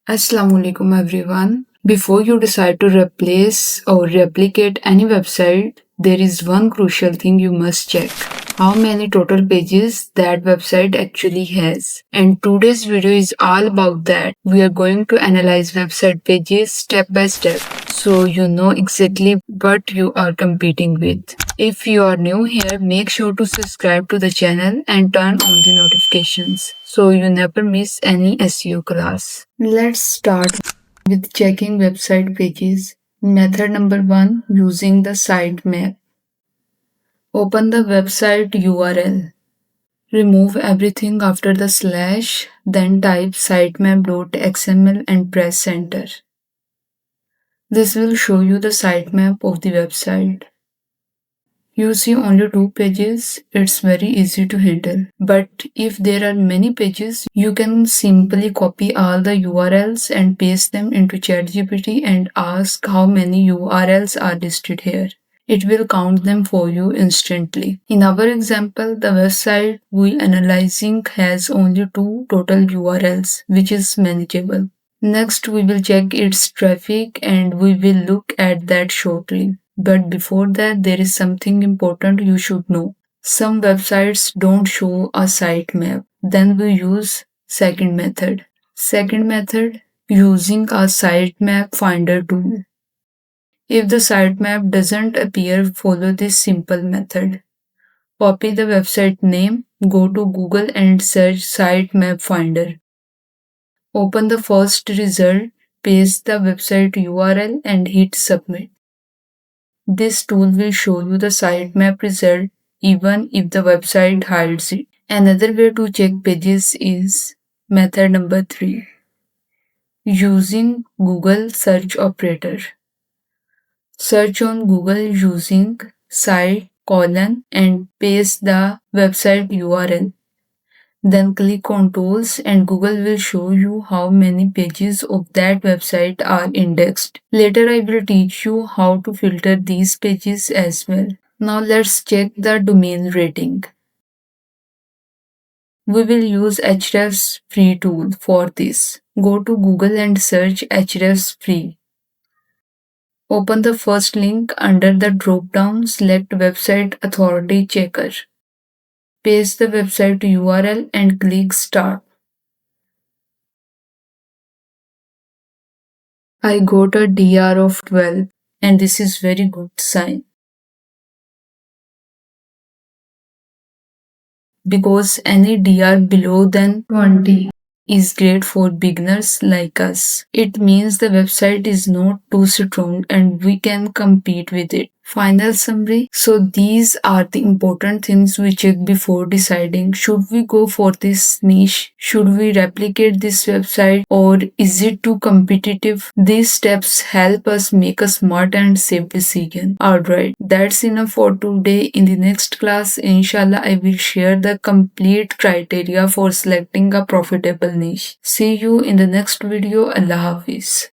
Assalamu alaikum everyone. Before you decide to replace or replicate any website, there is one crucial thing you must check. How many total pages that website actually has. And today's video is all about that. We are going to analyze website pages step by step so you know exactly what you are competing with. If you are new here, make sure to subscribe to the channel and turn on the notifications so you never miss any SEO class. Let's start with checking website pages. Method number 1, using the sitemap. Open the website URL. Remove everything after the slash, then type sitemap.xml and press enter. This will show you the sitemap of the website. You see only 2 pages, it's very easy to handle. But if there are many pages, you can simply copy all the URLs and paste them into ChatGPT and ask how many URLs are listed here. It will count them for you instantly. In our example, the website we analyzing has only 2 total URLs, which is manageable. Next, we will check its traffic and we will look at that shortly. But before that, there is something important you should know. Some websites don't show a sitemap. Then we use second method. Second method, using a sitemap finder tool. If the sitemap doesn't appear, follow this simple method. Copy the website name, go to Google and search sitemap finder. Open the first result, paste the website URL and hit submit. This tool will show you the sitemap result even if the website hides it. Another way to check pages is method number 3. Using Google search operator. Search on Google using site and paste the website URL. Then click on tools and Google will show you how many pages of that website are indexed. Later I will teach you how to filter these pages as well. Now let's check the domain rating. We will use Hrefs free tool for this. Go to Google and search Hrefs free. Open the first link under the drop down, select website authority checker. Paste the website URL and click start. I got a DR of 12 and this is very good sign. Because any DR below than 20 is great for beginners like us. It means the website is not too strong and we can compete with it. Final summary. So these are the important things we check before deciding should we go for this niche, should we replicate this website, or is it too competitive? These steps help us make a smart and safe decision. Alright, that's enough for today. In the next class, inshallah, I will share the complete criteria for selecting a profitable niche. See you in the next video. Allah Hafiz.